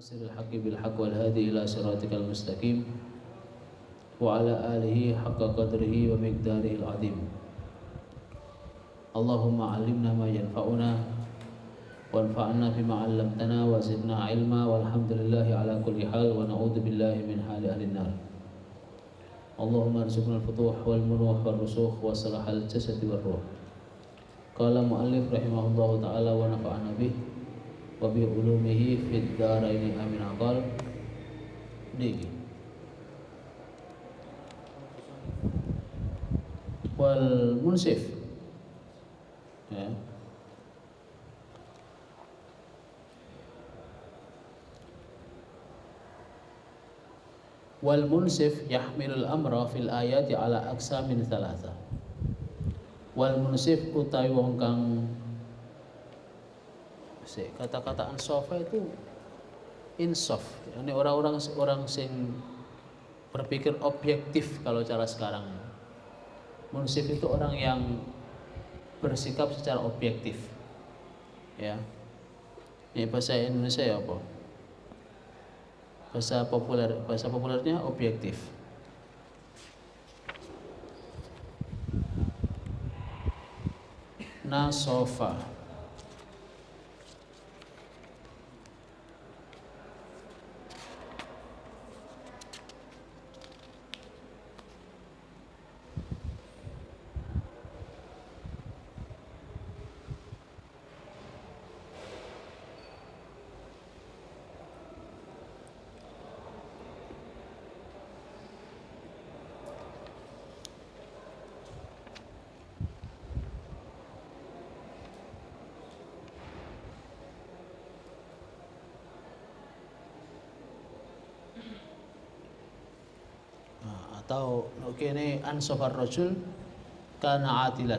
ناصر الحق بالحق والهادي إلى صراطك المستقيم وعلى آله حق قدره ومقداره العظيم. اللهم علمنا ما ينفعنا وانفعنا بما علمتنا وزدنا علما والحمد لله على كل حال ونعوذ بالله من حال أهل النار. اللهم ارزقنا الفتوح والمنوح والرسوخ وصلاح الجسد والروح. قال مؤلف رحمه الله تعالى ونفعنا به وبعلومه في الدارين آمين. قال niki wal munsif ya. Wal munsif yahmilul amra fil ayati ala aqsamin thalatha. Wal munsif utawi wong kang kata-kata ansofa itu insaf. Ini orang sing berpikir objektif kalau cara sekarang. Munsif itu orang yang bersikap secara objektif. Ya. Ini bahasa Indonesia ya apa? Bahasa populernya objektif. Nasofa. Atau ini ansofar rajul kana adilan,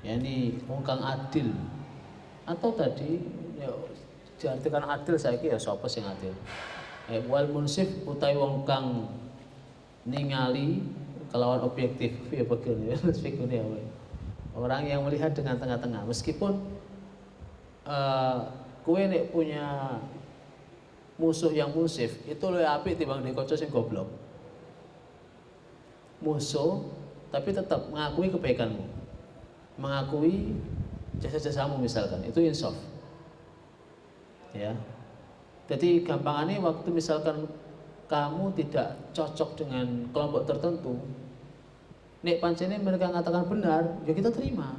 yakni wong kang adil. Atau tadi ya diartikan adil saiki ya sapa sing adil. Wal munsif utawi wong kang ningali kelawan objektif ya begini ya. Orang yang melihat dengan tengah-tengah meskipun kowe nek punya musuh yang munsif itu luwih apik timbang nek kanca sing goblok. Musuh tapi tetap mengakui kebaikanmu, mengakui jasa-jasamu misalkan, itu insaf ya. Jadi gampangannya waktu misalkan kamu tidak cocok dengan kelompok tertentu, nek pancene mereka mengatakan benar ya kita terima.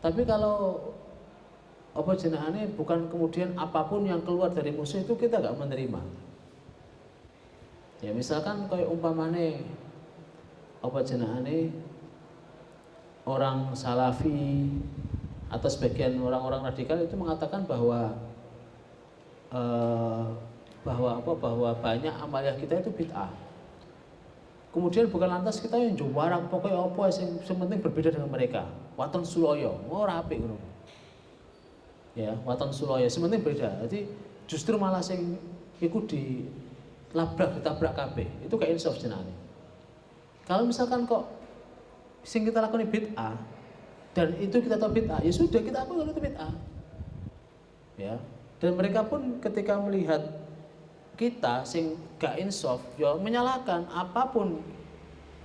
Tapi kalau apa jenahane bukan kemudian apapun yang keluar dari musuh itu kita gak menerima ya. Misalkan kayak umpamane apa jenahane orang salafi atau sebagian orang-orang radikal itu mengatakan bahwa bahwa banyak amalia kita itu bid'ah. Kemudian bukan lantas kita yang juwarang pokoknya apa yang penting berbeda dengan mereka. Waton suloyo, ora apik ngono. Ya, waton suloyo sementing beda. Jadi justru malah sing iku ditabrak kabeh. Itu kayak insaf jenenge. Kalau misalkan kok sing kita lakukan bid'ah dan itu kita tahu bid'ah, ya sudah kita akui kalau itu bid'ah. Ya. Dan mereka pun ketika melihat kita sing gak insaf, ya menyalahkan apapun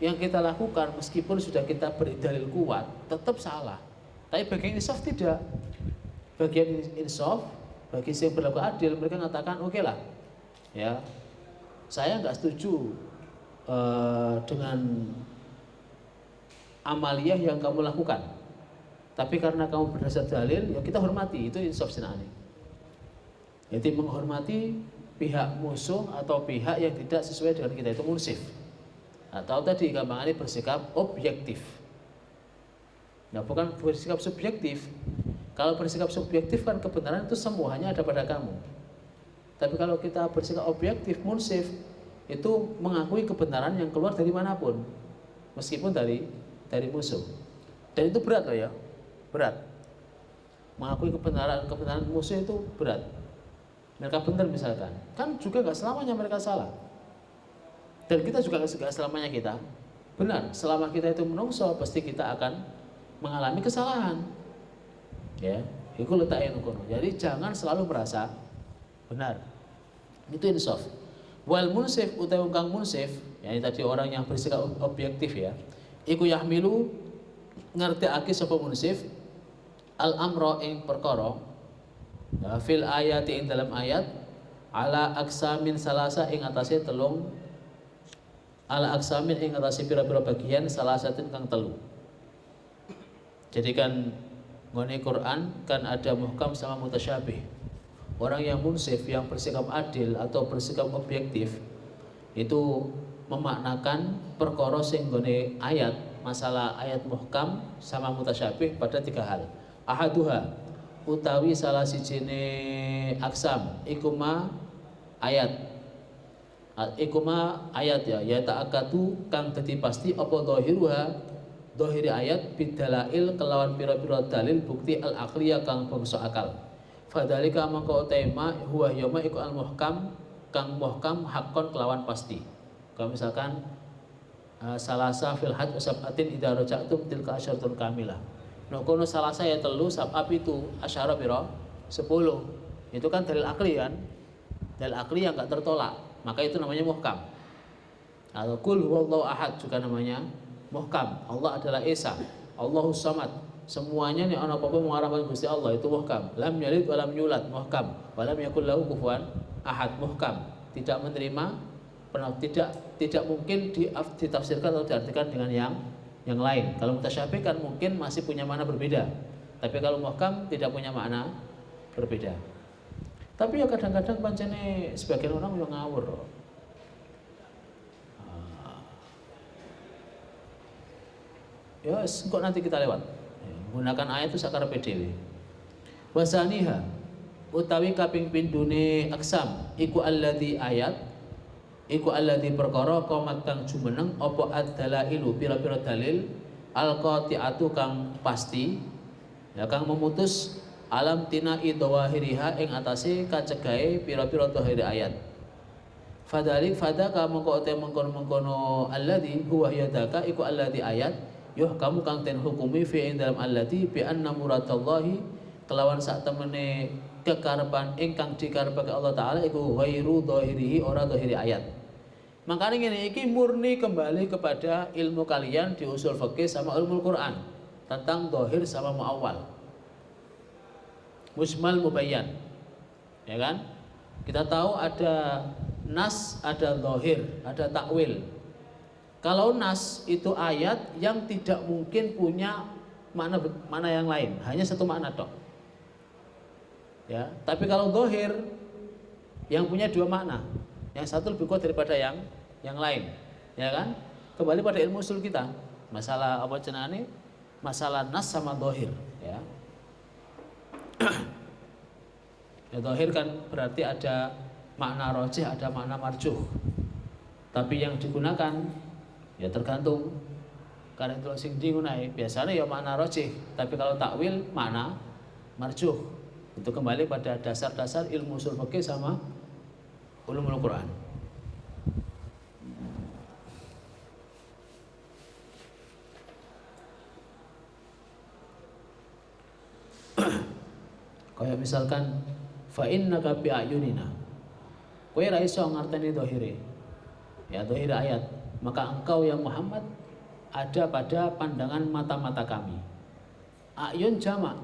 yang kita lakukan meskipun sudah kita beri dalil kuat, tetap salah. Tapi bagian insaf tidak. Bagian insaf, bagi yang berlaku adil, mereka mengatakan oke lah. Ya. Saya nggak setuju dengan amaliyah yang kamu lakukan, tapi karena kamu berdasar dalil, ya kita hormati. Itu insaf senani. Jadi menghormati pihak musuh atau pihak yang tidak sesuai dengan kita, itu munsif. Atau tadi gampangannya bersikap objektif. Nah, bukan bersikap subjektif. Kalau bersikap subjektif kan kebenaran itu semuanya ada pada kamu. Tapi kalau kita bersikap objektif, munsif, itu mengakui kebenaran yang keluar dari manapun, meskipun dari musuh. Dan itu berat loh ya, berat. Mengakui kebenaran musuh itu berat. Mereka benar misalkan, kan juga nggak selamanya mereka salah. Dan kita juga nggak selamanya kita benar. Selama kita itu menungso, pasti kita akan mengalami kesalahan. Ya, itu letaknya kono. Jadi jangan selalu merasa benar. Itu insaf. Wal munsif utawi kang munsif, yakni tadi orang yang bersikap objektif ya. Iku yahmilu ngertiake sapa munsif al amra ing perkara ya, fil ayati ing dalam ayat ala aksamin salasa ing atase telung ala aksamin ing atase pira-pira bagian salasatin kang telu. Jadi kan ngone Quran kan ada muhkam sama mutasyabih. Orang yang munsif, yang bersikap adil atau bersikap objektif itu memaknakan perkara sing nggone ayat, masalah ayat muhkam sama mutasyabih pada 3 hal. Ahaduha utawi salah sijine aksam ikuma ayat. Ikuma ayat ya ta'akadu kang dadi pasti apa dhahiruha dhahiri ayat bidalail kelawan pira-pira dalil bukti al-aqliyah kang bangsa akal. Fadzalika mangko tema huwa yama iku al-muhkam kang muhkam hakon kelawan pasti. Kalau misalkan salasa fil hajj sab'atin idza raja'tum tilka asyaratun kamilah. Nah kono salasa ya telu sab'ab itu asyara pira 10. Itu kan dalil akli kan? Dalil akli yang enggak tertolak. Maka itu namanya muhkam. Atau qul huwallahu ahad juga namanya muhkam. Allah adalah Esa, Allahus Samad. Semuanya nih ana apa-apa mengarahkan Gusti Allah itu muhkam. Lam yalid wa lam yulad muhkam. Wa lam yakul lahu kufuwan ahad muhkam. Tidak menerima tidak mungkin ditafsirkan atau diartikan dengan yang lain. Kalau mutasyabih kan mungkin masih punya makna berbeda. Tapi kalau muhkam tidak punya makna berbeda. Tapi ya kadang-kadang pancene sebagian orang yang ngawur. Ya, kok nanti kita lewat. Menggunakan ayat itu sakar PDW. Wasaniha utawi kaping pindune aksam iku alladzi ayat iku alladzi perkara qomat kang jumeneng apa ad-dalailu pira-pira dalil al-qati'atu kang pasti ya kang memutus alam tinai dawahiriha ing atase kacegahe pira-pira dhahiri ayat. Fadalik fadaka mengko te mengkono alladzi huwa yadaka iku alladzi ayat yuh kamu kang ten hukumi fi ing dalam allati bi anna muradallahi kelawan sak temene kekarepan ingkang dikarepake Allah taala iku ghairu dhahirihi ora dhahiri ayat. Makanya ngene iki murni kembali kepada ilmu kalian di usul fikih sama ilmu Quran tentang dhahir sama muawwal. Musmal mubayyan. Ya kan? Kita tahu ada nas, ada dhahir, ada takwil. Kalau nas itu ayat yang tidak mungkin punya makna yang lain, hanya satu makna tok. Ya, tapi kalau dhahir yang punya 2 makna, yang satu lebih kuat daripada yang lain, ya kan? Kembali pada ilmu usul kita, masalah apa cenane? Masalah nas sama dhahir, ya. Ya dhahir kan berarti ada makna rajih, ada makna marjuh. Tapi yang digunakan ya tergantung karena itu sing digunai biasanya ya makna rajih, tapi kalau takwil makna marjuh. Itu kembali pada dasar-dasar ilmu usul fikih sama ulumul Quran. Kayak misalkan fa innaka bi ayunina. Kowe ra iso ngarteni dhahire. Ya dhahir ayat. Maka engkau yang Muhammad ada pada pandangan mata-mata kami. Ayun jamak.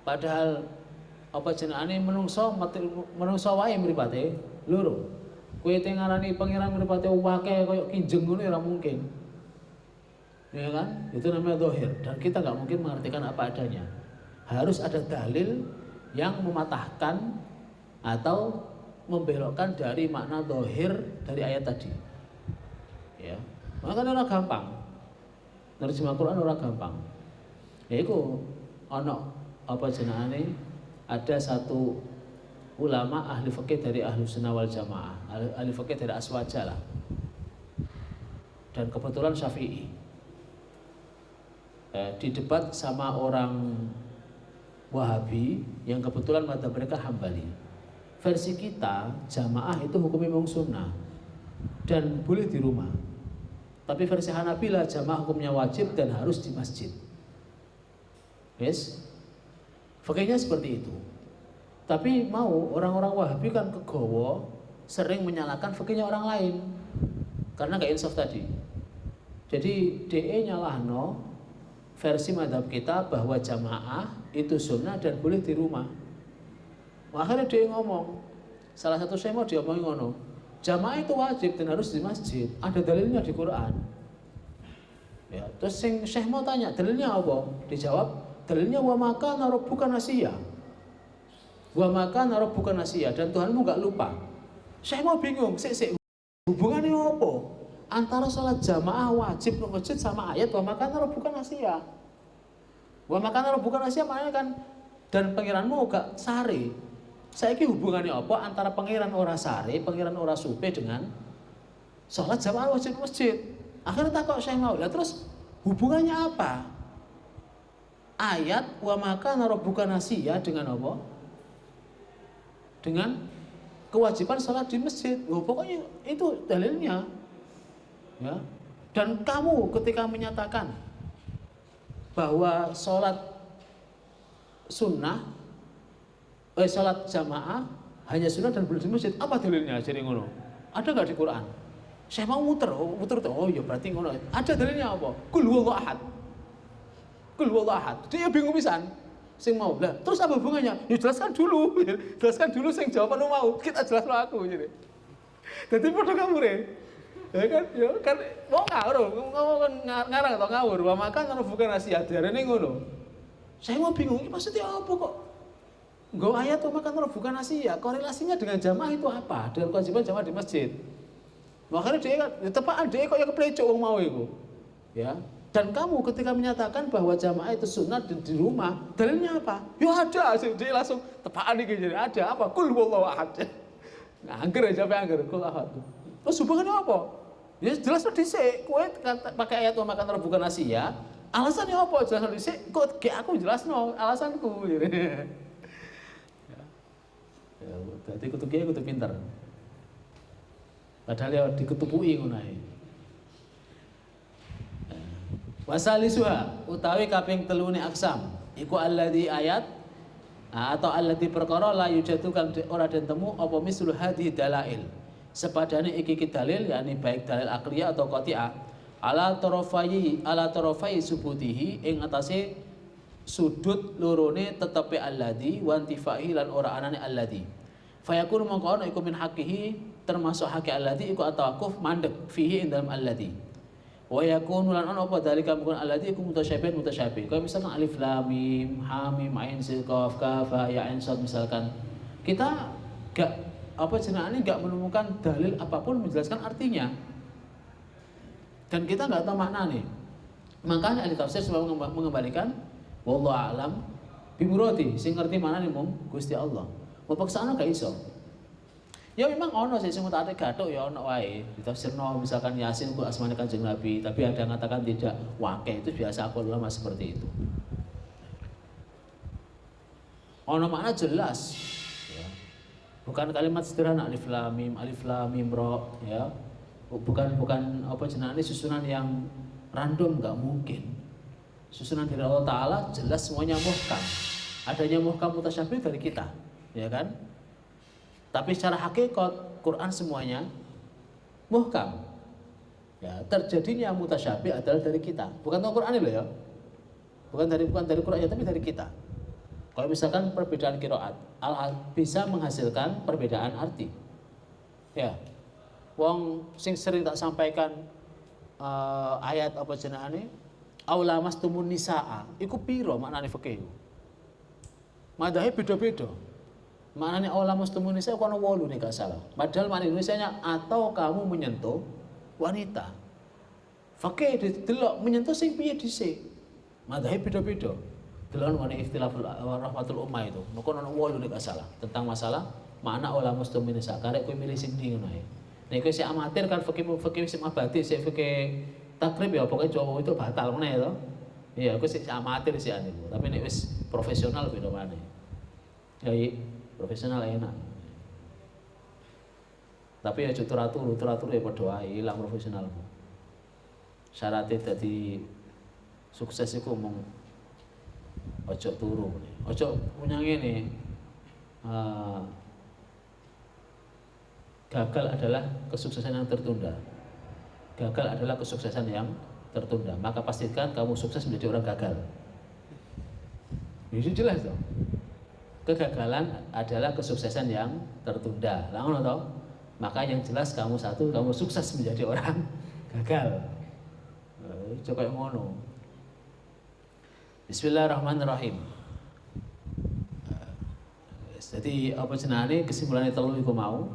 Padahal apa jenenge menungso wae mripate loro. Kowe teng ngarani pangeran mripate akeh koyo kinjeng ngono ora mungkin. Ya kan? Itu namanya dhahir dan kita enggak mungkin mengartikan apa adanya. Harus ada dalil yang mematahkan atau membelokkan dari makna dhahir dari ayat tadi. Ya, makanya orang gampang. Nerjemah Quran orang gampang. Ya iku ono apa jenenge? Ada satu ulama ahli fikih dari Ahlus Sunnah wal Jamaah, ahli fikih dari Aswaja lah. Dan kebetulan Syafi'i. Didebat sama orang Wahabi yang kebetulan madzhab mereka Hambali. Versi kita jamaah itu hukumnya memang sunnah dan boleh di rumah. Tapi versi Hanabilah jamaah hukumnya wajib dan harus di masjid. Yes? Fakihnya seperti itu. Tapi mau orang-orang Wahabi kan kegowo sering menyalahkan fikihnya orang lain karena nggak insaf tadi. Jadi DE nyalahno versi madhab kita bahwa jamaah itu sunnah dan boleh di rumah. Akhirnya DE ngomong, salah satu saya mau diomongin ngono, jamaah itu wajib dan harus di masjid. Ada dalilnya di Quran. Ya, terus Syekh mau tanya dalilnya apa? Dijawab dalilnya wa maka rabbuka nasiya. Wa maka rabbuka nasiya, dan Tuhanmu enggak lupa. Syekh mau bingung, sik hubungannya apa antara sholat jamaah wajib di masjid sama ayat wa maka rabbuka nasiya. Wa maka rabbuka nasiya maknanya kan dan pangeranmu gak sare. Saiki hubungannya apa antara pangeran ora sare, pangeran ora supe dengan sholat jamaah wajib di masjid? Akhirnya takut Syekh mau, lah terus hubungannya apa? Ayat wa maka rabbuka nasiya dengan apa? Dengan kewajiban sholat di masjid. Oh, pokoknya itu dalilnya. Ya. Dan kamu ketika menyatakan bahwa sholat sunnah, sholat jamaah hanya sunnah dan boleh di masjid, apa dalilnya? Jadi ngono. Ada nggak di Quran? Saya mau muter tuh. Oh ya berarti ngono. Ada dalilnya apa? Qul huwallahu ahad. Qul huwallahu ahad. Dia bingung pisan. Sing mau lah. Terus apa hubungannya? Ya jelaskan dulu. Jelaskan dulu sing jawaban mau. Kita jelasno aku jadi. Dadi padha kamure. Ya kan mau ngawur ngarang atau ngawur. Wa maka ngono bukan rahasia. Darene ngono. Saya mau bingung, ini maksudnya apa kok? Nggo ayat wa maka ngono bukan rahasia. Korelasinya dengan jamaah itu apa? Dengan kewajiban jamaah di masjid. Makanya dia kan tepaan dia kok ya keplecok wong mau iku. Ya. Dan kamu ketika menyatakan bahwa jamaah itu sunat di rumah, dalilnya apa? Ya ada, dia langsung tepaan iki jadi ada apa? Qul huwallahu ahad. Nah, angger aja angger qul ahad. Terus hubungannya apa? Ya jelas dhisik, kowe pakai ayat wa maka rabbuka nasiya. Alasannya apa? Jelas dhisik, kok ge aku jelasno alasanku. Ya. Ya, dadi kudu kiai kudu pinter. Padahal ya diketupuki ngono ae. Wasalisuha utawi kaping telune aksam iku alladzi ayat atau alladzi perkara la yujadu kang ora den temu apa mislu hadhi dalail sepadane iki dalil yakni baik dalil akliyah atau qati'ah ala tarafai subutihi ing atase sudut lorone tetepe alladzi wa intifai lan ora anane alladzi fayakun mongko ana iku min haqihi termasuk haqi alladzi iku atawakuf mandek fihi ing dalam alladzi wa yakunu lan ana apa dalika mungkin alladzi iku mutasyabih. Kayak misalkan alif lam mim, ha mim ain sin qaf kaf ya ain sad misalkan. Kita enggak menemukan dalil apapun menjelaskan artinya. Dan kita enggak tahu makna nih. Makanya ahli tafsir selalu mengembalikan wallahu a'lam bi muradi, sing ngerti maknane mung Gusti Allah. Mau paksane gak iso. Ya memang ono sih sing mutate gathuk ya ono wae. Ditafsirno misalkan Yasin ku asmane Kanjeng Nabi, tapi ada yang mengatakan tidak. Wakeh itu biasa aku ulama seperti itu. Ono makna jelas. Ya. Bukan kalimat sederhana alif lam mim ra ya. Bukan apa jenenge susunan yang random, enggak mungkin. Susunan dari Allah Taala jelas semuanya muhkam. Adanya muhkam mutasyabih dari kita, ya kan? Tapi secara hakikat Quran semuanya muhkam. Ya, terjadinya mutasyabih adalah dari kita. Bukan dari Quran loh ya. Bukan dari Quran ya, tapi dari kita. Kalau misalkan perbedaan qiraat bisa menghasilkan perbedaan arti. Ya. Wong sing sering tak sampaikan ayat apa jenenge? Aula mastumun nisaa. Iku piro maknane fikih? Madhahe beda-beda. Maknanya Allah muslimun Indonesia kono 8 nih gak salah. Padahal makna Indonesianya atau kamu menyentuh wanita. Fakih didelok menyentuh sing piye dhisik. Madzhab beda-beda. Delok mengenai ikhtilaful rahmatul ummah itu. Maka ono 8 nih gak salah tentang masalah makna Allah muslimun Indonesia. Karek kowe milih sing ndi ngono ae. Nek kowe sik amatir kan fikih sik abadi, sik fikih takrib ya pokoknya Jawa itu batal meneh to. Iya, kowe sik amatir sik ane. Tapi nek wis profesional beda maneh. Ya profesional enak. Tapi ya turatur ya padha wae ilang profesionalmu. Syaratnya dadi sukses iku mung ojo turu. Ojo punya ngene. uh, gagal adalah kesuksesan yang tertunda. Gagal adalah kesuksesan yang tertunda. Maka pastikan kamu sukses menjadi orang gagal. Ini jelas toh. Kegagalan adalah kesuksesan yang tertunda. Langun toh. Maka yang jelas kamu satu, kamu sukses menjadi orang gagal. Coba yang ngono. Bismillahirrahmanirrahim. Jadi apa jenenge kesimpulannya telu iku mau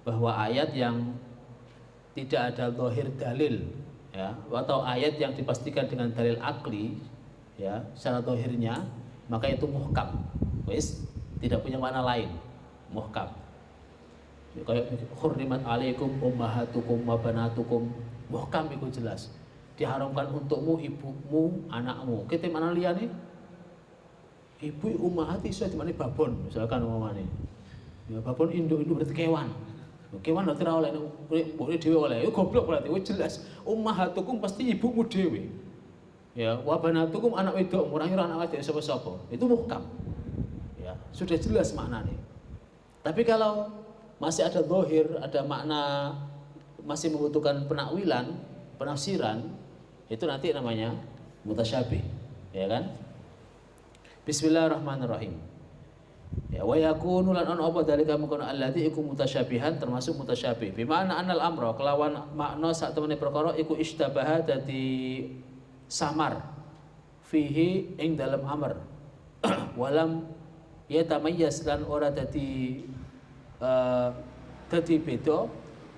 bahwa ayat yang tidak ada zahir dalil ya atau ayat yang dipastikan dengan dalil akli ya secara zahirnya maka itu muhkam. Wis tidak punya makna lain. Muhkam. Kayak hurrimat alaikum ummahatukum wa banatukum. Muhkam itu jelas. Diharamkan untukmu ibumu, anakmu. Kita mana liyane? Ibu ummahat iso dimane babon, misalkan umpamane. Ya babon induk berarti kewan. Kewan berarti ora oleh mbokne dhewe oleh. Itu goblok berarti. Wis jelas. Ummahatukum pasti ibumu dhewe. Ya, wa banatukum anak wedok, ora anak wedok sapa-sapa. Itu muhkam. Ya, sudah jelas maknanya. Tapi kalau masih ada zahir, ada makna masih membutuhkan penakwilan, penafsiran, itu nanti namanya mutasyabih, ya kan? Bismillahirrahmanirrahim. Ya wa yakunu lan ana apa dalika mungkon alladzi iku mutasyabihan termasuk mutasyabih. Bi makna anal amra kelawan makna sak temene perkara iku istabaha dadi samar fihi ing dalam amr. Walam yatamayyaz lan ora dadi beda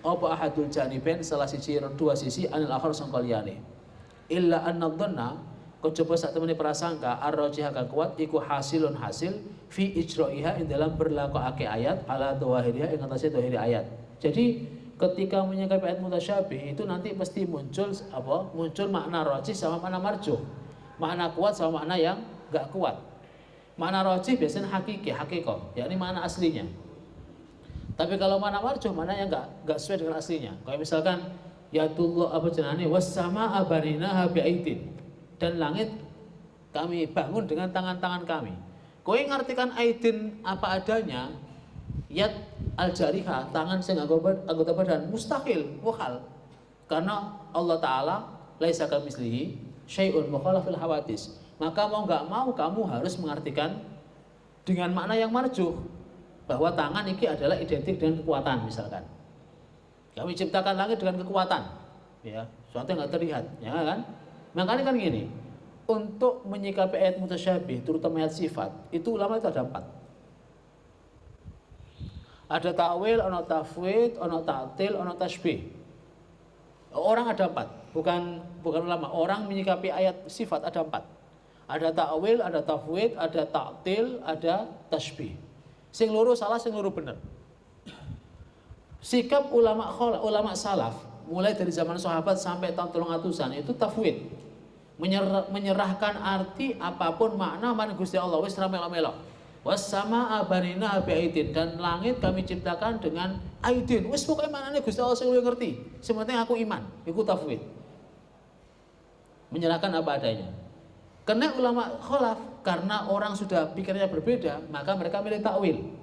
apa ahadul janibain salah siji dua sisi anil akhir sangka liyane. Illa anna dhanna kejaba sak temene prasangka ar-rajih kang kuat iku hasilun hasil fi ijra'iha ing dalam berlakuake ayat ala dhawahiriha ing atase dhahiri ayat. Jadi ketika menyikapi ayat mutasyabih itu nanti pasti muncul apa? Muncul makna rajih sama makna marjuh. Makna kuat sama makna yang enggak kuat. Makna rajih biasanya hakiki, hakikah, yakni makna aslinya. Tapi kalau makna marjuh makna yang enggak sesuai dengan aslinya. Kayak misalkan ya tullah apa jenenge was sama abanina bi'aitin. Dan langit kami bangun dengan tangan-tangan kami. Kowe ngartikan aidin apa adanya, yad al-jarihah, tangan sing anggota badan mustahil, muhal. Karena Allah Ta'ala laisa kamitslihi syai'un mukhalafil hawadis. Maka mau enggak mau kamu harus mengartikan dengan makna yang marjuh bahwa tangan ini adalah identik dengan kekuatan misalkan. Kami ciptakan langit dengan kekuatan. Ya, sesuatu yang enggak terlihat, ya kan? Makanya kan gini, untuk menyikapi ayat mutasyabih, terutama ayat sifat, itu ulama itu ada 4. Ada ta'wil, ada tafwid, ada ta'til, ada tasbih. Orang ada 4, bukan ulama. Orang menyikapi ayat sifat ada 4. Ada ta'wil, ada tafwid, ada ta'til, ada tasbih. Sing loro salah, sing loro bener. Sikap ulama salaf mulai dari zaman sahabat sampai tahun 300-an itu tafwid. Menyerahkan arti apapun makna man Gusti Allah wis ra melok-melok. Was sama abanina bi'aidin, dan langit kami ciptakan dengan aidin. Wis pokoke maknane Gusti Allah sing ngerti. Sing penting aku iman, iku tafwid. Menyerahkan apa adanya. Karena ulama khalaf, karena orang sudah pikirnya berbeda, maka mereka milih takwil.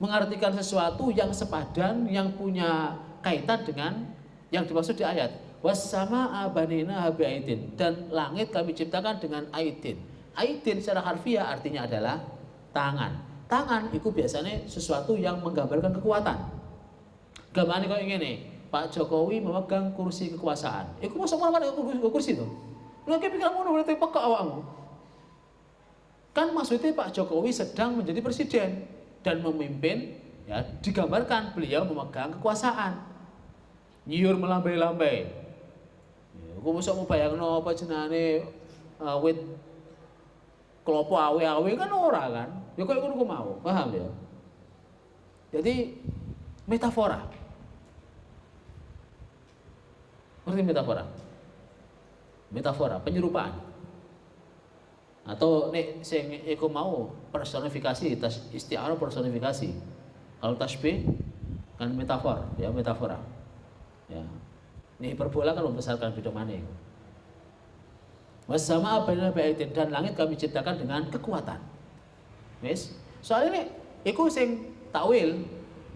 Mengartikan sesuatu yang sepadan, yang punya kaitan dengan yang dimaksud di ayat. Was sama abanina bi'aidin, dan langit kami ciptakan dengan aidin. Aidin secara harfiah artinya adalah tangan. Tangan itu biasanya sesuatu yang menggambarkan kekuatan. Gambarnya kayak gini, Pak Jokowi memegang kursi kekuasaan. Iku masuk mana kursi itu? Lagi pikir ngono berarti peka awakmu. Kan maksudnya Pak Jokowi sedang menjadi presiden dan memimpin, ya, digambarkan beliau memegang kekuasaan. Nyiur melambai-lambai. Aku mesti mau bayangno apa jenenge wit klopo awe-awe kan ora kan. Ya koyo ngono ku mau, paham ya? Jadi metafora. Ngerti metafora? Metafora, penyerupaan. Atau nek sing iku mau personifikasi, isti'arah personifikasi. Kalau tasbih kan metafor, ya metafora. Ya. Ini hiperbola kan membesarkan bidang mana. Was sama abanina bi'aidin, dan langit kami ciptakan dengan kekuatan. Wis, Soalnya ini, iku sing takwil,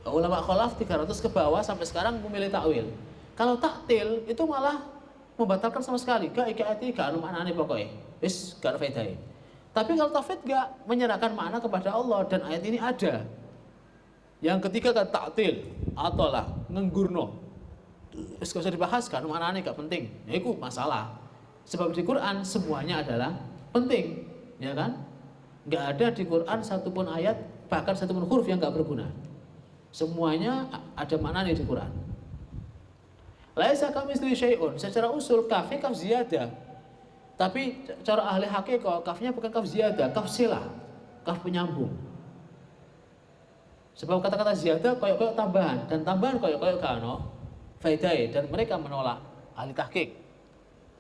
ulama kholaf 300 ke bawah sampai sekarang memilih takwil. Kalau taktil itu malah membatalkan sama sekali. Gak ayat ini gak ada maknanya pokoknya. Wis gak ada faedahnya. Tapi kalau tauhid gak menyerahkan makna kepada Allah dan ayat ini ada. Yang ketiga kan taktil atau lah ngenggurno. Wis gak usah dibahas kan maknanya gak penting. Ya itu masalah. Sebab di Quran semuanya adalah penting, ya kan? Gak ada di Quran satupun ayat, bahkan satupun huruf yang gak berguna. Semuanya ada maknanya di Quran. Laisa kamitslihi syai'un. Secara usul kaf ziyadah. Tapi cara ahli hakikah kafnya bukan kaf ziyadah, kaf silah, kaf penyambung. Sebab kata-kata ziyadah koyok-koyok tambahan dan tambahan koyok-koyok gak ono faedahe dan mereka menolak ahli tahqiq.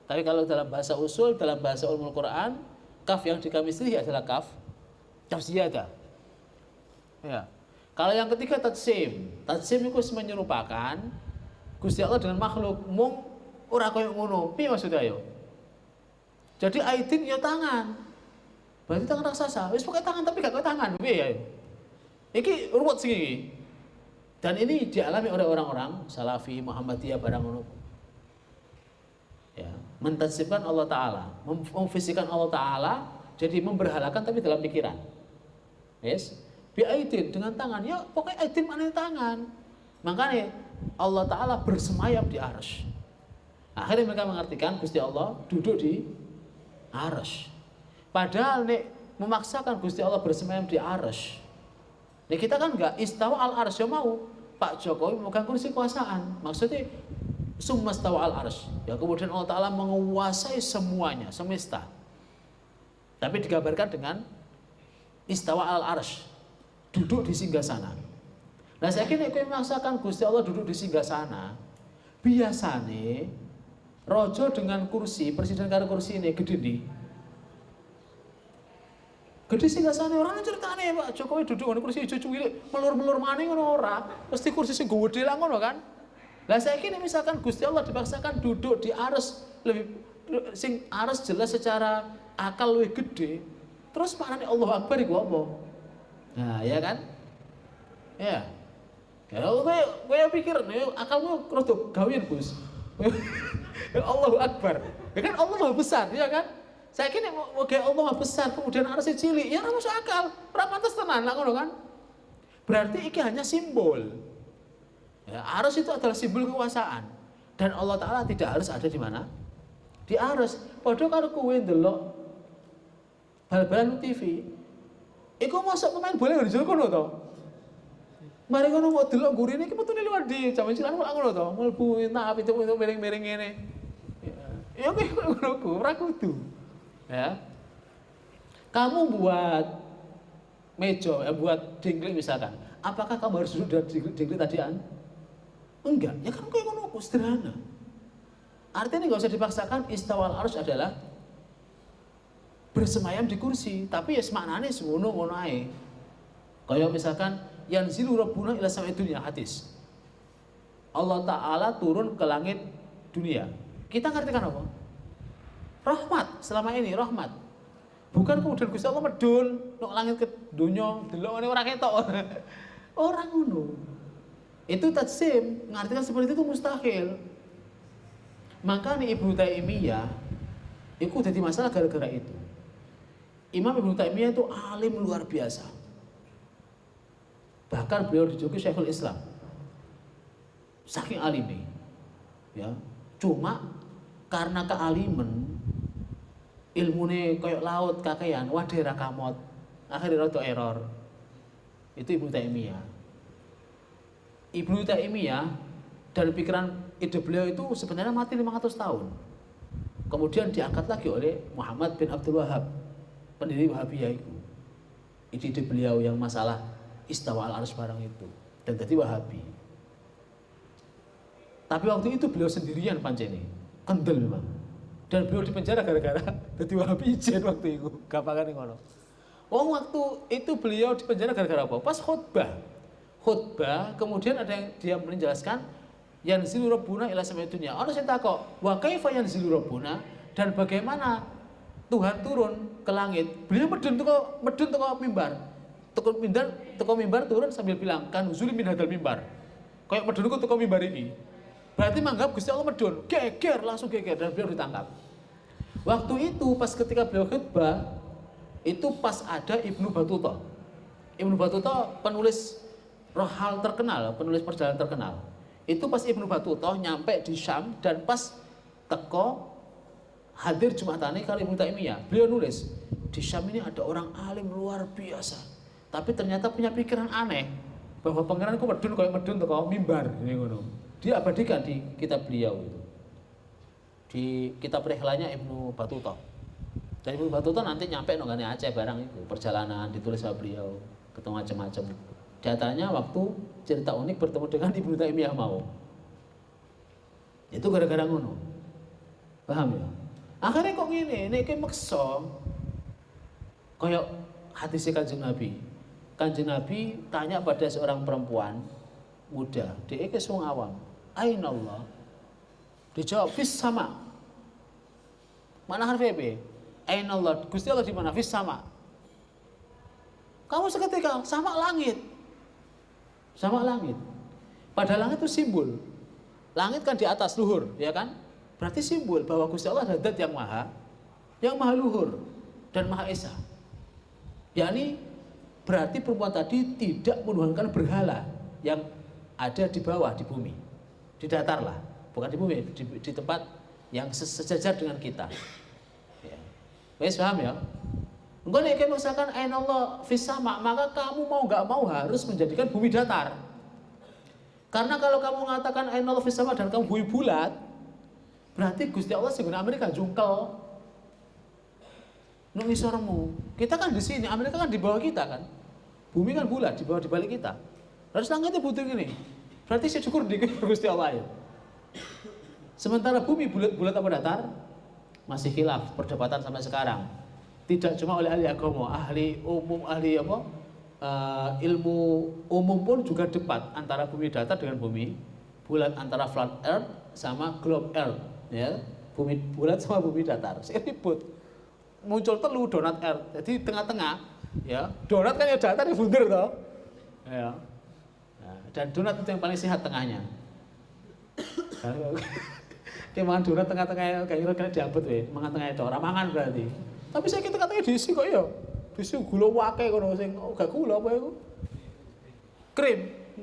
Tapi kalau dalam bahasa usul, dalam bahasa ulumul Quran, kaf yang dikamitslihi adalah kaf ziyadah. Ya. Kalau yang ketiga tatsim. Tatsim itu menyerupakan Gusti Allah dengan makhluk, mung ora koyo ngono. Piye maksudnya ayo? Jadi aidin ya tangan. Berarti tangan raksasa. Wis pokoke tangan tapi gak koyo tangan. Piye ya? Iki ruwet sing iki. Dan ini dialami oleh orang-orang Salafi, Muhammadiyah barang ngono. Ya, mentasibkan Allah Ta'ala, memfisikan Allah Ta'ala, jadi memberhalakan tapi dalam pikiran. Yes, biaidin dengan tangan, ya pokoknya aidin maknanya tangan. Makanya Allah Ta'ala bersemayam di arsy. Akhirnya mereka mengartikan Gusti Allah duduk di arsy. Padahal nek memaksakan Gusti Allah bersemayam di arsy, nek kita kan enggak istawa al arsy mau Pak Jokowi memegang kursi kekuasaan. Maksudnya summa stawa al arsy. Ya kemudian Allah Ta'ala menguasai semuanya, semesta. Tapi digambarkan dengan istawa al arsy, duduk di singgasana. Nah saya kira kowe memaksakan Gusti Allah duduk di singgasana. Biasane rojo dengan kursi, presiden karo kursi ini gede nih. Gede singgasane orang ceritane Pak Jokowi duduk di kursi ijo cuwilik, melur-melur maning ngono ora. Mesti kursi sing gede lah ngono kan. Lah saya kira misalkan Gusti Allah dipaksakan duduk di arsy lebih sing arsy jelas secara akal lebih gede. Terus maknane Allahu Akbar iku apa? Nah, ya kan? Ya. Kalau gue pikir, akalmu rada gawean, Gus. Allahu Akbar. Ya kan Allah Maha besar, ya kan? Saya kira mau Allah Maha besar, kemudian arsy cilik, ya ora masuk akal. Ora pantes tenan lah ngono kan? Berarti iki hanya simbol. Ya, arsy itu adalah simbol kekuasaan. Dan Allah Ta'ala tidak harus ada di mana? Di arsy. Padha karo kowe ndelok bal-balan TV. Iku mosok pemain bola di jero kono to. Mari ngono mau delok gurine iki metune liwat di jaman cilik ngono to, mlebu tapi itu miring-miring ngene. Ya kowe ngono ora kudu. Ya. Kamu buat meja, buat dingklik misalkan. Apakah kamu harus duduk di dingklik tadian? Enggak, ya kan kowe ngono sederhana. Artinya enggak usah dipaksakan istawal arsy adalah bersemayam di kursi, tapi ya semaknane ngono ae. Kayak misalkan yanzilu rabbuna ila samai dunia, hadis. Allah Ta'ala turun ke langit dunia. Kita ngartikan apa? Rahmat, selama ini rahmat. Bukan kemudian Gusti Allah medun nang langit ke dunia, delok ngene ora ketok. Ora ngono. Itu tatsim, ngartikan seperti itu mustahil. Makanya Ibnu Taimiyah itu jadi masalah gara-gara itu. Imam Ibnu Taimiyah itu alim luar biasa. Bahkan beliau dijuluki Syekhul Islam. Saking alimnya. Ya. Cuma karena kealiman, ilmune koyok laut kakean, wadah rakamot, akhirnya rada error. Itu Ibnu Taimiyah. Ibnu Taimiyah dan pikiran ide beliau itu sebenarnya mati 500 tahun. Kemudian diangkat lagi oleh Muhammad bin Abdul Wahhab, pendiri Wahabiyah itu. Ide beliau yang masalah istawa al-arsy barang itu dan jadi Wahabi. Tapi waktu itu beliau sendirian pancene, kendel memang. Dan beliau dipenjara gara-gara jadi Wahabi ijen waktu itu, gampangane ngono. Oh, waktu itu beliau dipenjara gara-gara apa? Pas khutbah. Khutbah, kemudian ada yang dia menjelaskan yanzilu rabbuna ila samai dunya. Ono sing takok, wa kaifa yanzilu rabbuna, dan bagaimana Tuhan turun ke langit. Beliau medun teko mimbar. teko mimbar turun sambil bilang kan zuli min hadal mimbar. Kayak medun ku teko mimbar iki. Berarti manggap Gusti Allah medun, geger langsung geger dan beliau ditangkap. Waktu itu pas ketika beliau khutbah itu pas ada Ibnu Battuta. Ibnu Battuta penulis rohal terkenal, penulis perjalanan terkenal. Itu pas Ibnu Battuta nyampe di Syam dan pas teko hadir Jumatane kali Ibnu Taimiyah. Beliau nulis, di Syam ini ada orang alim luar biasa. Tapi ternyata punya pikiran aneh bahwa pangeran ku medun kayak medun teko mimbar ini ngono. Dia abadikan di kitab beliau itu. Di kitab rihlahnya Ibnu Battuta. Dan Ibnu Battuta nanti nyampe nonggane Aceh barang itu, perjalanan ditulis sama beliau, ketemu macam-macam. Di antaranya waktu cerita unik bertemu dengan Ibnu Taimiyah mau. Itu gara-gara ngono. Paham ya? Akhirnya kok ngene, nek kowe meksa kayak hadis Kanjeng Nabi. Kanjeng Nabi tanya pada seorang perempuan muda, dia ke wong awam, "Aina Allah?" Dijawab, "Fis sama." Mana harf B? Aina Allah? Gusti Allah di mana? Fis sama. Kamu seketika sama langit. Sama langit. Padahal langit itu simbol. Langit kan di atas luhur, ya kan? Berarti simbol bahwa Gusti Allah adalah zat yang maha luhur dan maha esa. Yakni berarti perempuan tadi tidak menuhankan berhala yang ada di bawah di bumi, di datar lah, bukan di bumi, di tempat yang sejajar dengan kita. Ya. Wes paham ya? Engko nek misalkan aina Allah fis sama, maka kamu mau nggak mau harus menjadikan bumi datar. Karena kalau kamu mengatakan aina Allah fis sama dan kamu bumi bulat, berarti Gusti Allah sing Amerika jungkel. Nung isormu. Kita kan di sini, Amerika kan di bawah kita kan. Bumi kan bulat di bawah di balik kita. Harus langitnya butuh gini. Berarti saya syukur dikit Gusti Allah ya. Sementara bumi bulat apa datar? Masih khilaf, perdebatan sampai sekarang. Tidak cuma oleh ahli agama, ahli umum, ahli apa? Ilmu umum pun juga debat antara bumi datar dengan bumi bulat, antara flat earth sama globe earth, ya. Bumi bulat sama bumi datar. Saya ribut. Muncul telu donat earth. Jadi tengah-tengah, ya. Donat kan ya datar ya bunder toh. Ya. Nah, dan donat itu yang paling sehat tengahnya. Dia makan donat tengah-tengah kayak kira diabet we, mangan tengah itu ora mangan berarti. Tapi saya kita katanya diisi kok ya. Diisi gula wake kono sing gak gula apa iku.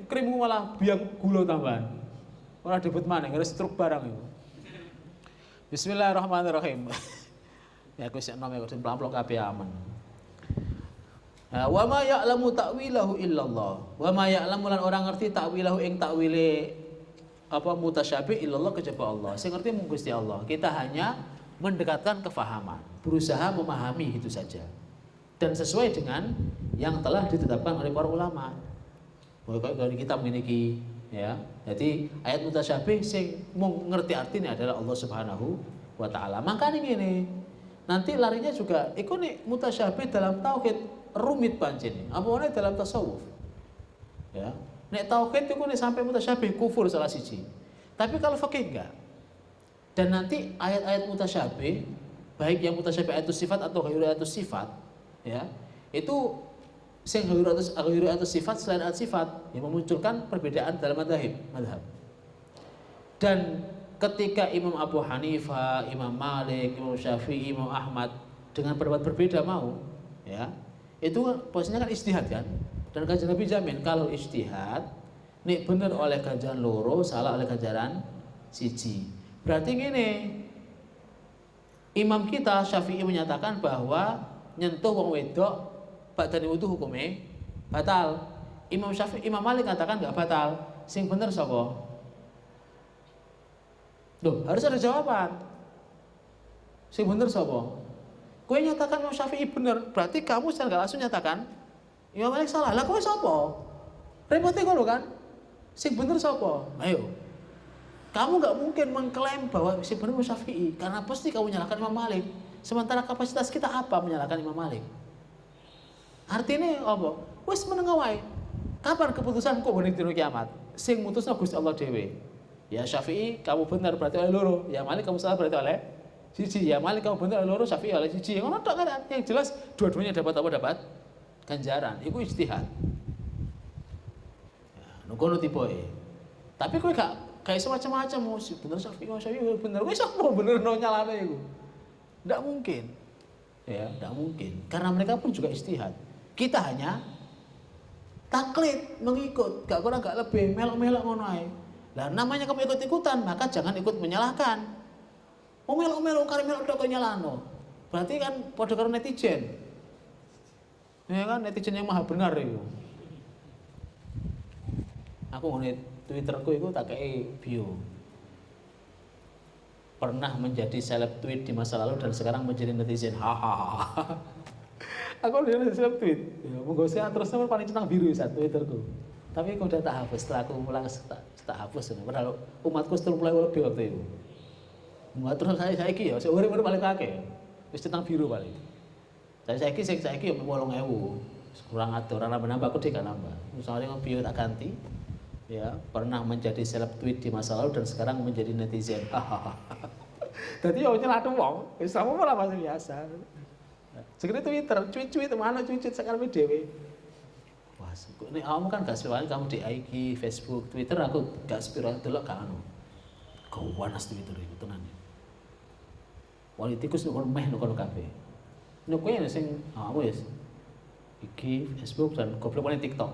Krim malah biang gula tambahan. Ora dibet maneh, ngres truk barang itu. Bismillahirrahmanirrahim. Ya aku sik nome kok semplak kabeh aman. Wa ma ya'lamu ta'wilahu illallah. Wa ma ya'lamu lan orang ngerti ta'wilahu ing ta'wile apa mutasyabih illallah kejaba Allah. Sing ngerti mung Gusti Allah. Kita hanya mendekatkan kefahaman, berusaha memahami itu saja. Dan sesuai dengan yang telah ditetapkan oleh para ulama. Pokoknya dari kitab ini ya. Jadi ayat mutasyabih sing mung ngerti artinya adalah Allah Subhanahu wa taala. Makanya gini, nanti larinya juga iku nih mutasyabih dalam tauhid rumit pancen. Apa dalam tasawuf. Ya. Nek tauhid itu nih sampai mutasyabih kufur salah siji. Tapi kalau fikih enggak. Dan nanti ayat-ayat mutasyabih, baik yang mutasyabih ayatus sifat atau ghairu ayatus sifat, ya. Itu sing ghairu ayatus sifat selain ayat sifat yang memunculkan perbedaan dalam mazhab. Dan ketika Imam Abu Hanifah, Imam Malik, Imam Syafi'i, Imam Ahmad dengan pendapat berbeda mau, ya. Itu posisinya kan ijtihad kan. Dan Kanjeng Nabi jamin kalau ijtihad nek bener oleh ganjaran loro, salah oleh ganjaran siji. Berarti gini, imam kita Syafi'i menyatakan bahwa nyentuh wong wedok badane wudu hukumnya batal. Imam Malik katakan enggak batal. Sing bener sapa? Loh, harus ada jawaban. Sing bener sapa? Kowe nyatakan Imam Syafi'i bener, berarti kamu secara enggak langsung nyatakan Imam Malik salah. Lah kowe sapa? Repotnya ngono kan? Sing bener sapa? Ayo. Kamu nggak mungkin mengklaim bahwa si benar Syafi'i karena pasti kamu menyalahkan Imam Malik. Sementara kapasitas kita apa menyalahkan Imam Malik? Artinya apa? Wes menengah wae. Kapan keputusan kok bening dina kiamat? Sing mutusna Gusti Allah dhewe. Ya Syafi'i kamu benar berarti oleh loro. Ya Malik kamu salah berarti oleh siji. Ya Malik kamu benar oleh loro, Syafi'i oleh siji. Ngono tok kan? Yang jelas dua-duanya dapat apa dapat? ganjaran, iku ijtihad. Ya, ngono tipoe. Tapi kowe gak iso macam-macam, bener Syafi'i bener. Kowe sapa bener no nyalane iku? Ndak mungkin. Ya, ndak mungkin. Karena mereka pun juga ijtihad. Kita hanya taklid, mengikut, gak kurang gak lebih, melok-melok ngono ae. Lah namanya kamu ikut-ikutan, maka jangan ikut menyalahkan. Oh melok-melok kare melok tok nyalano. Berarti kan padha karo netizen. Ya kan netizen yang maha benar itu. Aku ngene Twitterku itu tak kei bio. Pernah menjadi seleb tweet di masa lalu dan sekarang menjadi netizen. Hahaha. Aku udah seleb tweet. Ya, monggo saya terus sama paling centang biru saat Twitterku. Tapi aku udah tak hapus setelah aku ulang tak hapus. Padahal umatku setelah mulai lebih waktu itu. Muat terus saya ya, seumur paling kakek. Wis centang biru paling. Saya ya 8.000. Kurang atur, ora nambah aku gak nambah. Misalnya bio tak ganti. Ya, pernah menjadi seleb tweet di masa lalu dan sekarang menjadi netizen. Jadi ya nyelatu wong, wis sama malah masih biasa. Segede Twitter, tweet mana tweet sekarang dhewe. Wah, ini kamu kan gak sepirane kamu di IG, Facebook, Twitter aku gak sepirane delok gak anu. Gawanas Twitter itu tenan. Politikus nek meh nek kono kabeh. Nek kowe sing wis IG, Facebook dan goblok paling TikTok.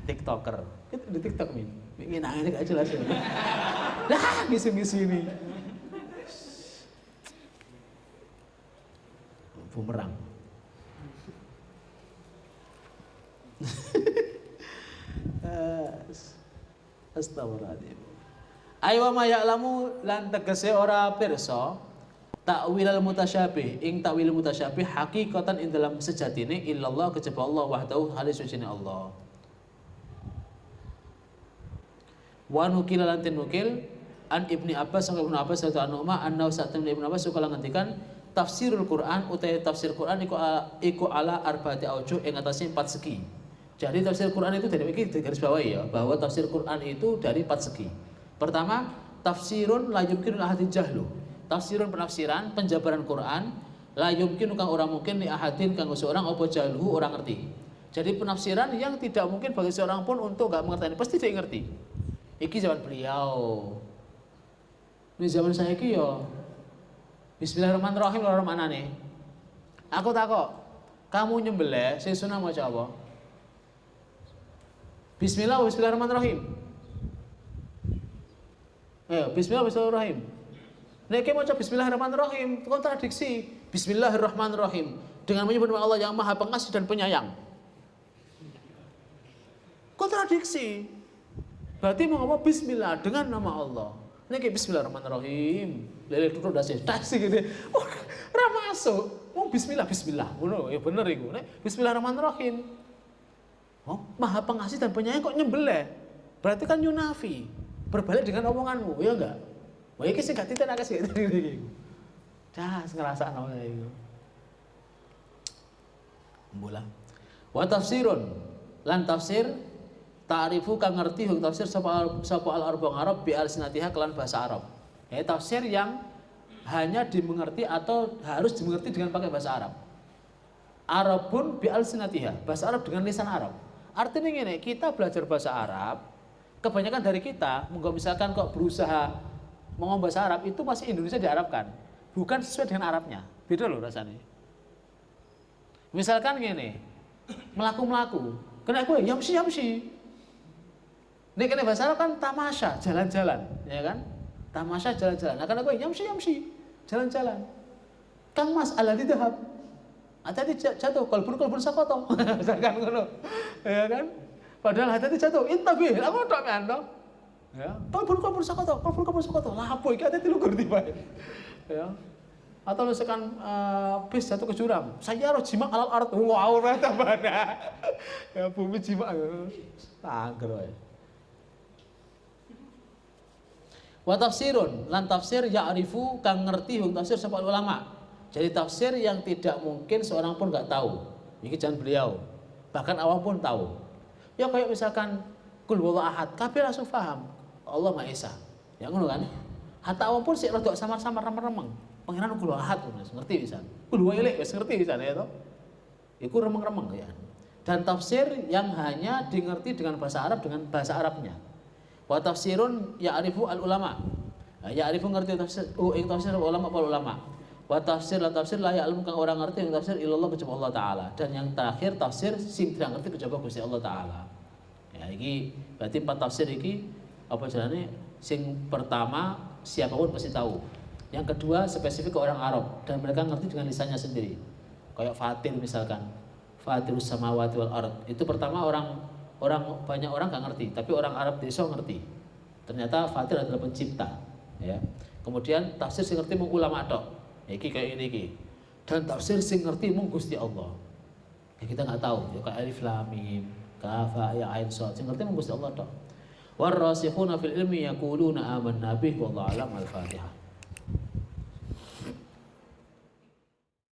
TikToker. Itu di TikTok nih. Ingin nangis gak jelas ya. Lah, ngisi-ngisi ini. Bumerang. Astagfirullahaladzim. Aywa ma ya'lamu lan tegese ora pirsa takwilal mutasyabih ing takwil mutasyabih hakikatan ing dalam sejatine illallah kejaba Allah wahdahu halis suci Allah. Wa nukil lan nukil an Ibni Abbas sang Ibnu Abbas radhiyallahu anhu anna sa'atan Ibnu Abbas kala ngendikan tafsirul Quran utawi tafsir Quran iku ala arba'ati aujuh ing atase 4 segi. Jadi tafsir Quran itu dari iki garis bawahi ya, bahwa tafsir Quran itu dari 4 segi. Pertama, tafsirun la yumkinu ahadin jahlu. Tafsirun penafsiran, penjabaran Quran la yumkinu kang ora mungkin li ahadin kang seorang apa jahluhu orang ngerti. Jadi penafsiran yang tidak mungkin bagi seorang pun untuk enggak mengerti, pasti dia ngerti. Iki zaman beliau. Ini zaman saya iki ya. Bismillahirrahmanirrahim lho manane. Aku takok, kamu nyembelih sing sunah maca apa? Bismillahirrahmanirrahim. Bismillahirrahmanirrahim. Nek maca bismillahirrahmanirrahim, kontradiksi. Bismillahirrahmanirrahim dengan menyebut nama Allah yang Maha Pengasih dan Penyayang. Kontradiksi. Berarti mau ngomong bismillah dengan nama Allah. Nek bismillahirrahmanirrahim. Lele tutuk dasi gini. Oh, ora masuk. Oh bismillah. Ngono ya bener iku. Nek bismillahirrahmanirrahim. Oh, Maha Pengasih dan Penyayang kok nyembelih? Berarti kan yunafi. Berbalik dengan omonganmu, ya enggak? Wah, iki sing gak titenake sik iki. Dah ngrasakno iku. Mula. Wa tafsirun lan tafsir ta'rifu kang ngerti huk tafsir sapa al-arba'un Arab bi alsinatiha kelan bahasa Arab. Tafsir yang hanya dimengerti atau harus dimengerti dengan pakai bahasa Arab. Arabun bi alsinatiha, bahasa Arab dengan lisan Arab. Artinya gini, kita belajar bahasa Arab, kebanyakan dari kita, misalkan kok berusaha ngomong bahasa Arab, itu masih Indonesia diarabkan. Bukan sesuai dengan Arabnya. Beda loh rasanya. Misalkan gini, melaku-melaku. Kena gue, yamsi. Ini kena bahasa Arab kan tamasya, jalan-jalan. Ya kan? Tamasya, jalan-jalan. Nah karena gue, yamsi, jalan-jalan. Kang Mas, alladzi dhahab. Hati-hati jatuh, kalbun sakoto. Misalkan ngono. Ya kan? Padahal hati-hati jatuh, intabi, aku tok ando. Ya, kalbun sakoto. Lah apa iki hati-hati lugur tiba. Ya. Atau misalkan bis jatuh ke jurang, saya harus jimak alal art. Wow, tambana. Ya bumi jimak. Tangger wae. Wa tafsirun, lan tafsir ya'rifu kang ngerti hum tafsir sapa ulama. Jadi tafsir yang tidak mungkin seorang pun nggak tahu. Ini jangan beliau. Bahkan awam pun tahu. Ya kayak misalkan kul huwallahu ahad, kabeh langsung paham. Allah Maha Esa. Ya ngono kan? Hatta awam pun sik rada samar-samar remeng-remeng. Pangeran kul huwallahu ahad ngerti pisan. Kul huwa ilaik wis ngerti pisan ya toh. Iku remeng-remeng ya. Dan tafsir yang hanya dimengerti dengan bahasa Arab dengan bahasa Arabnya. Wa tafsirun ya'rifu al ulama. Ya'rifu ngerti tafsir ing tafsir ulama para ulama. Wa tafsir la tafsir la ya'lamu kang orang ngerti ing tafsir illallah kecuali Allah taala. Dan yang terakhir tafsir sing tidak ngerti kecuali Gusti Allah taala. Ya iki berarti 4 tafsir iki apa jenenge sing pertama siapapun pasti tahu. Yang kedua spesifik ke orang Arab dan mereka ngerti dengan lisannya sendiri. Kayak Fatir misalkan. Fatirus samawati wal ard. Itu pertama orang banyak orang nggak ngerti, tapi orang Arab desa ngerti. Ternyata Fatir adalah pencipta, ya. Kemudian tafsir sing ngerti mung ulama tok. Iki kayak ini iki. Dan tafsir sing ngerti mung Gusti Allah. Ya kita nggak tahu, ya kayak alif lam mim, kaf ya ain shad. Sing ngerti mung Gusti Allah tok. Warasikhuna fil ilmi yaquluna amanna bihi wallahu alam al-Fatihah.